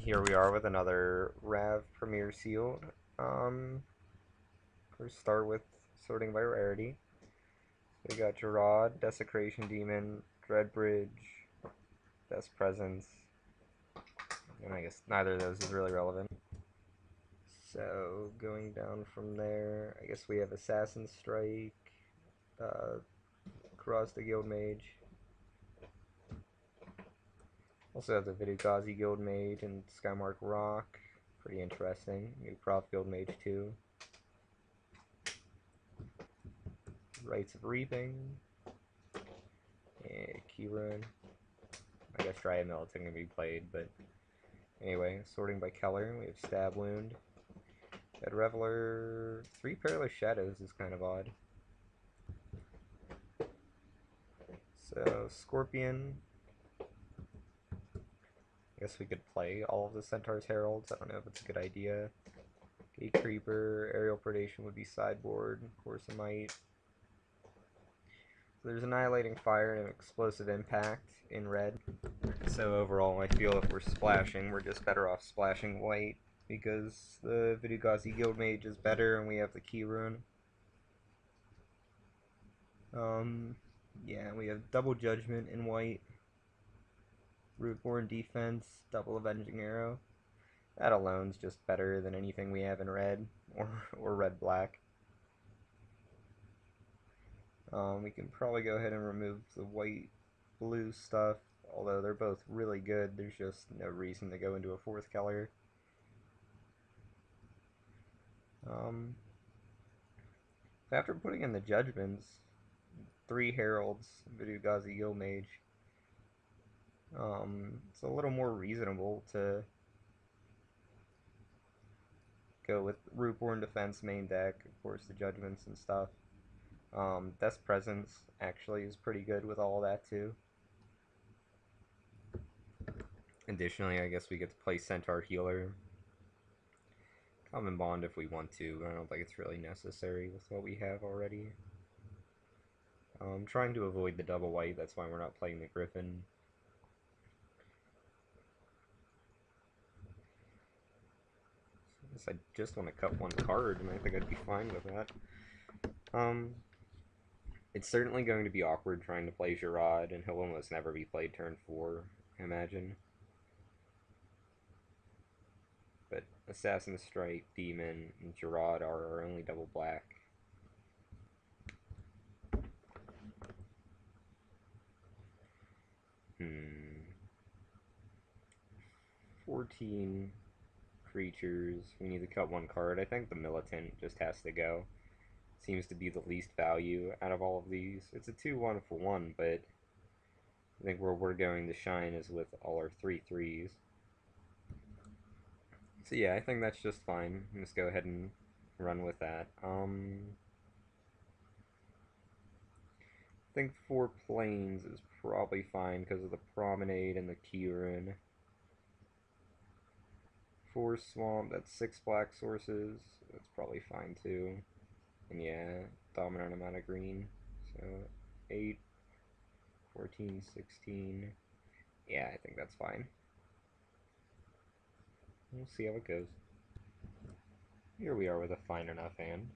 Here we are with another Rav Premier Sealed. First start with sorting by rarity. So we got Gerard, Desecration Demon, Dreadbridge, Best Presence, and I guess neither of those is really relevant. So going down from there, I guess we have Assassin Strike, Cross the Guild Mage. Also have the Vidugazi Guild Mage and Skymark Rock. Pretty interesting. New Prof Guild Mage too. Rites of Reaping. And Keyrune. I guess Dryad Militant can be played, but anyway, sorting by color, we have Stab Wound. Dead Reveler. 3 Perilous Shadows is kind of odd. So, Scorpion. I guess we could play all of the Centaur's Heralds. I don't know if it's a good idea. Gate Creeper, Aerial Predation would be sideboard, of course it might. So there's Annihilating Fire and Explosive Impact in red. So overall, I feel if we're splashing, we're just better off splashing white because the Vidugazi Guild Mage is better and we have the Keyrune. Yeah, we have Double Judgment in white. Rootborn Defense, Double Avenging Arrow. That alone's just better than anything we have in red or red-black. We can probably go ahead and remove the white-blue stuff, although they're both really good. There's just no reason to go into a 4th color. After putting in the Judgments, 3 Heralds, Vidugazi Guild Mage, it's a little more reasonable to go with Rootborn Defense main deck, of course the Judgments and stuff. Death Presence actually is pretty good with all that too. Additionally, I guess we get to play Centaur Healer. Common Bond if we want to, but I don't think it's really necessary with what we have already. I'm trying to avoid the double white, that's why we're not playing the Griffin. I guess I just want to cut 1 card, and I think I'd be fine with that. It's certainly going to be awkward trying to play Gerard, and he'll almost never be played turn 4, I imagine. But Assassin Strike, Demon, and Gerard are our only double black. Hmm. 14 creatures. We need to cut 1 card. I think the Militant just has to go. Seems to be the least value out of all of these. It's a 2-1 for 1, but I think where we're going to shine is with all our 3/3s. So yeah, I think that's just fine. Just go ahead and run with that. I think 4 planes is probably fine because of the Promenade and the Keyrune. 4 swamp, that's 6 black sources. That's probably fine too. And yeah, dominant amount of green. So 8, 14, 16. Yeah, I think that's fine. We'll see how it goes. Here we are with a fine enough hand.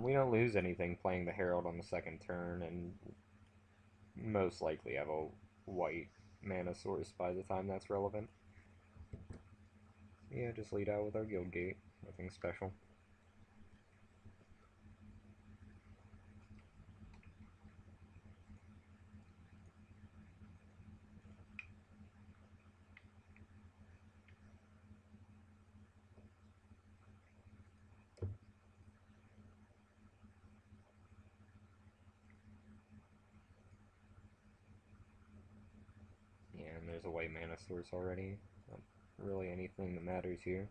We don't lose anything playing the Herald on the 2nd turn, and most likely have a white mana source by the time that's relevant. Yeah, just lead out with our Guild Gate. Nothing special. Yeah, and there's a white mana source already. Not really anything that matters here.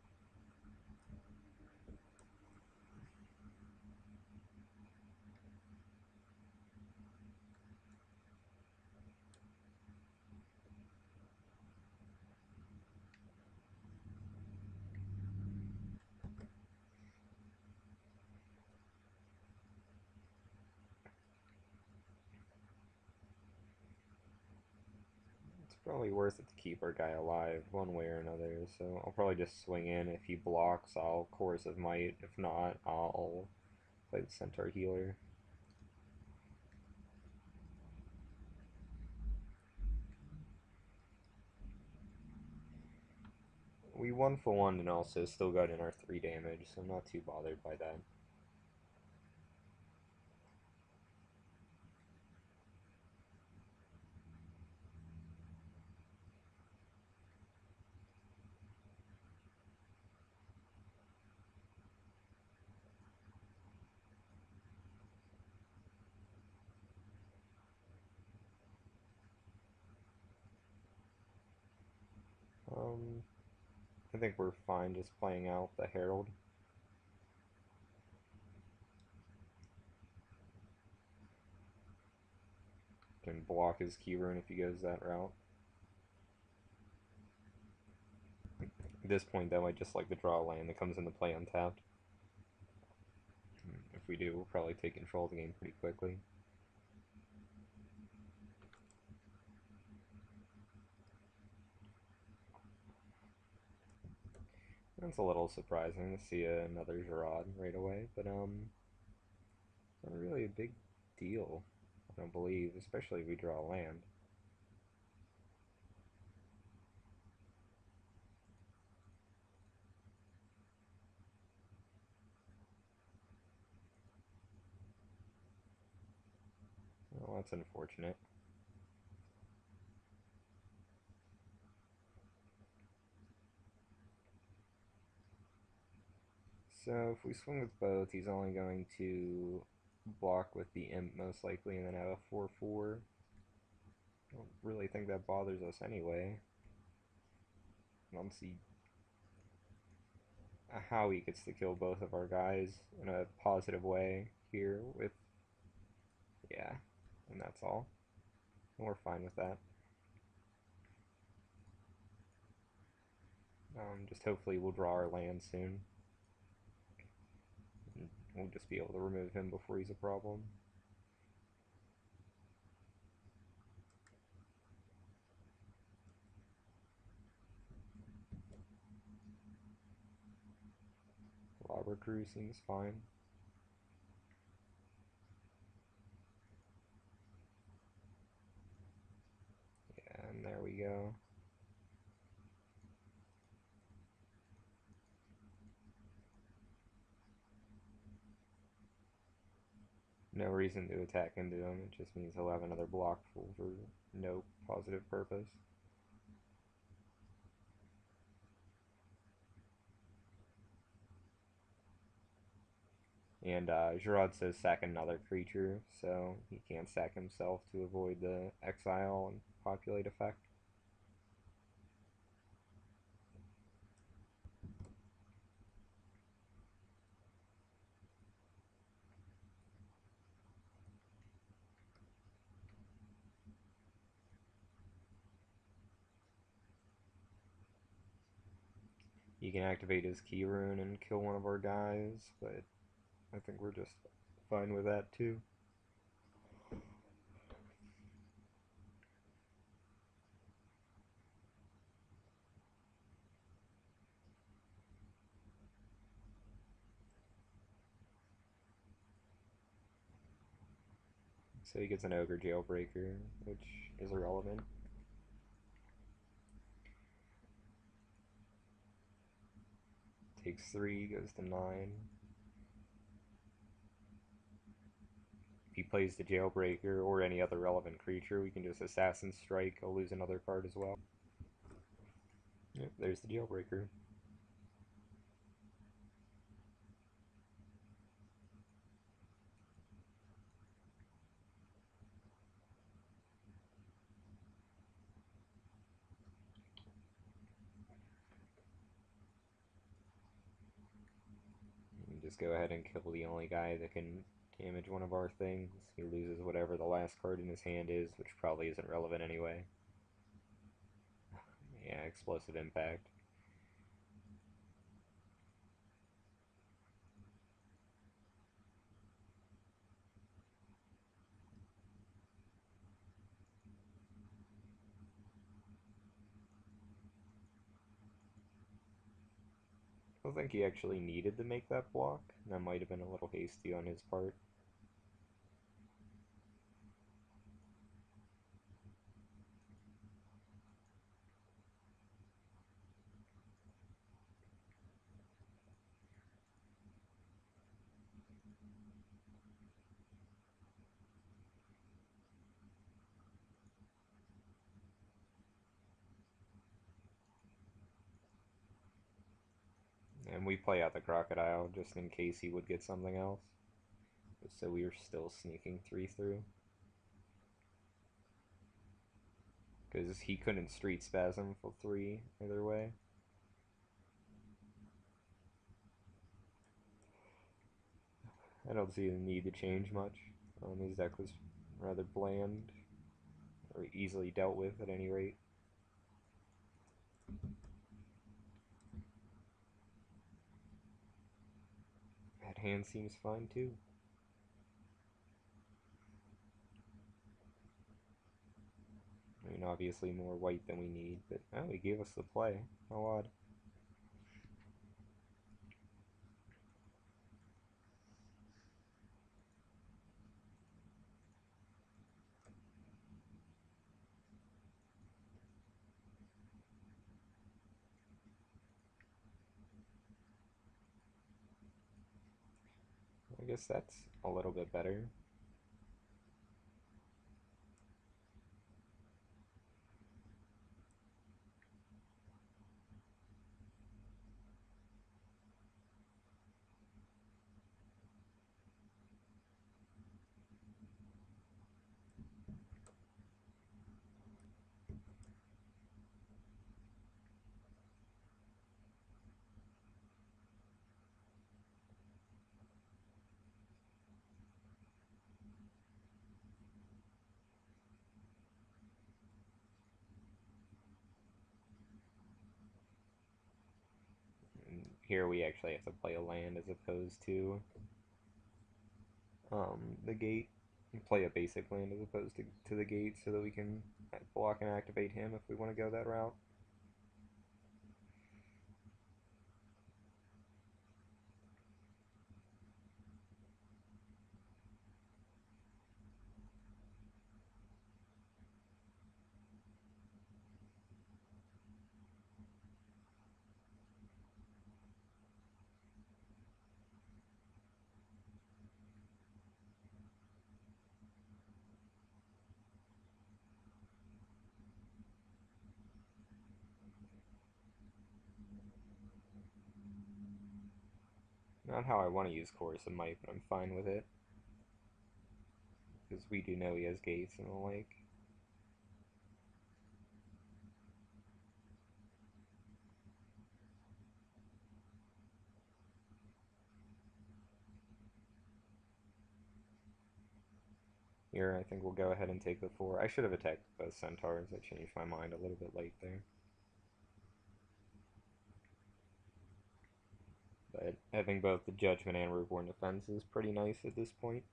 It's Probably worth it to keep our guy alive one way or another, so I'll probably just swing in. If he blocks, I'll Chorus of Might. If not, I'll play the Centaur Healer. We 1-for-1 and also still got in our 3 damage, so I'm not too bothered by that. Um, I think we're fine just playing out the Herald. Can block his key rune if he goes that route. At this point, though, I just like to draw a land that comes into play untapped. If we do, we'll probably take control of the game pretty quickly. It's a little surprising to see another Gerard right away, but not really a big deal, I don't believe, especially if we draw land. Well, that's unfortunate. So if we swing with both, he's only going to block with the Imp most likely and then have a 4/4. I don't really think that bothers us anyway. I don't see how he gets to kill both of our guys in a positive way here with, yeah, and that's all. And we're fine with that. Just hopefully we'll draw our land soon. And we'll just be able to remove him before he's a problem. Lava Crew seems fine. Yeah, and there we go. No reason to attack into him, it just means he'll have another block for no positive purpose. And Gerard says sack another creature, so he can't sack himself to avoid the exile and populate effect. He can activate his key rune and kill one of our guys, but I think we're just fine with that too. So he gets an Ogre Jailbreaker, which is irrelevant. Takes 3, goes to 9. If he plays the Jailbreaker or any other relevant creature, we can just Assassin Strike. He'll lose another card as well. Yep, there's the Jailbreaker. Just go ahead and kill the only guy that can damage one of our things. He loses whatever the last card in his hand is, which probably isn't relevant anyway. Yeah, Explosive Impact. don't think he actually needed to make that block. That might have been a little hasty on his part. And we play out the crocodile just in case he would get something else. So we were still sneaking 3 through. Because he couldn't street spasm for 3 either way. I don't see the need to change much. His deck was rather bland, or easily dealt with at any rate. That hand seems fine too. I mean, obviously more white than we need, but oh, he gave us the play. How odd. I guess that's a little bit better. And here we actually have to play a land as opposed to the gate. Play a basic land as opposed to the gate so that we can block and activate him if we want to go that route. Not how I want to use Chorus of Might, but I'm fine with it. Because we do know he has gates and the like. Here, I think we'll go ahead and take the 4. I should have attacked both centaurs. I changed my mind a little bit late there. But having both the Judgment and Reborn Defense is pretty nice at this point.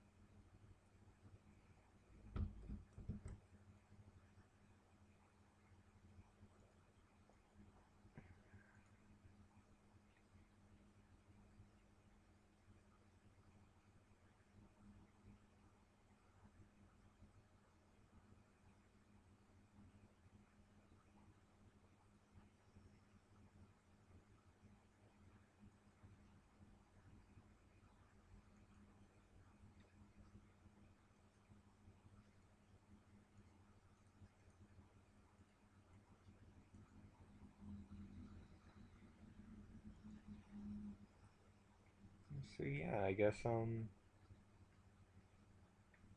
So yeah, I guess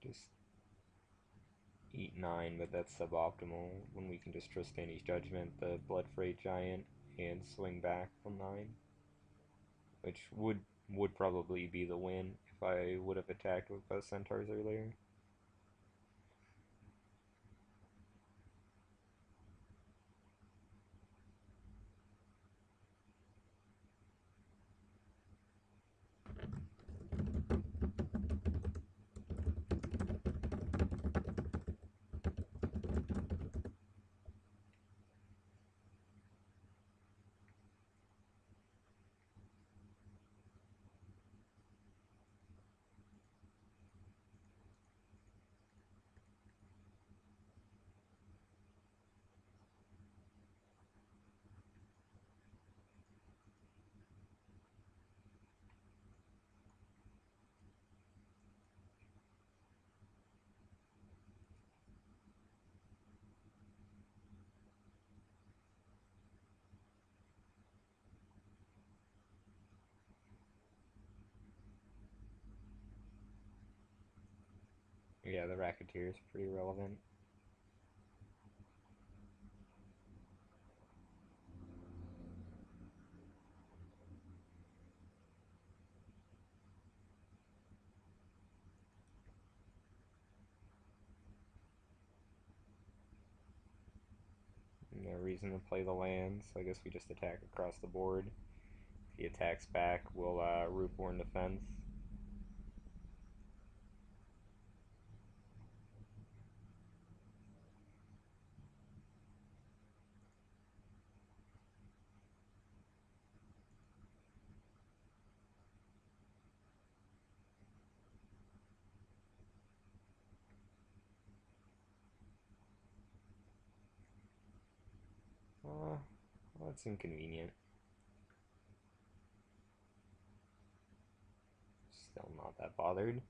just eat 9, but that's suboptimal when we can just Tristani's Judgment, the Blood Freight Giant, and swing back from 9. Which would probably be the win if I would have attacked with both centaurs earlier. Yeah, the Racketeer is pretty relevant. No reason to play the land, so I guess we just attack across the board. If he attacks back, we'll Rootborn Defense. Well, that's inconvenient. Still not that bothered.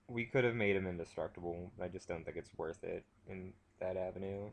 We could have made him indestructible. I just don't think it's worth it in that avenue.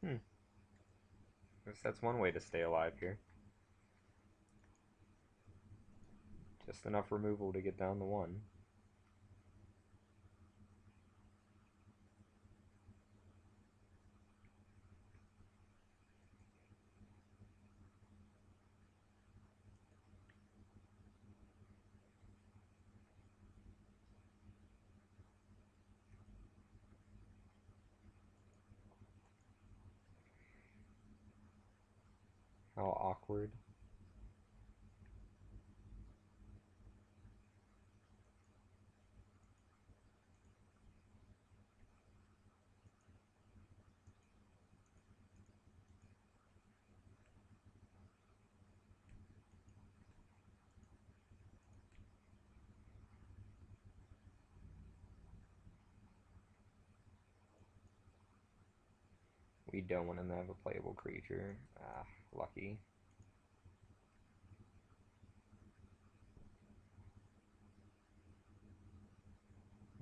Hmm. Guess that's one way to stay alive here. Just enough removal to get down to one. How awkward. We don't want him to have a playable creature. Ah, lucky.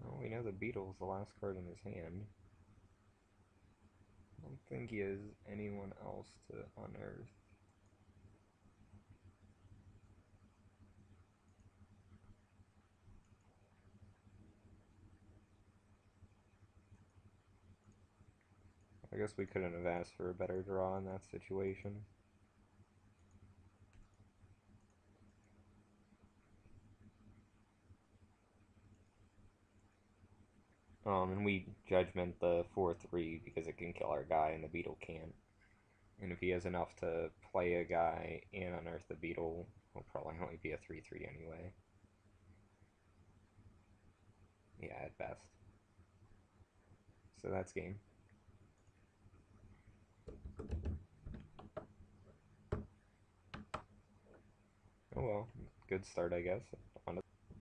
Well, we know the Beetle's the last card in his hand. I don't think he has anyone else to unearth. I guess we couldn't have asked for a better draw in that situation. And we judgment the 4/3 because it can kill our guy and the Beetle can't. And if he has enough to play a guy and unearth the Beetle, he'll probably only be a 3/3 anyway. Yeah, at best. So that's game. Oh well, good start, I guess.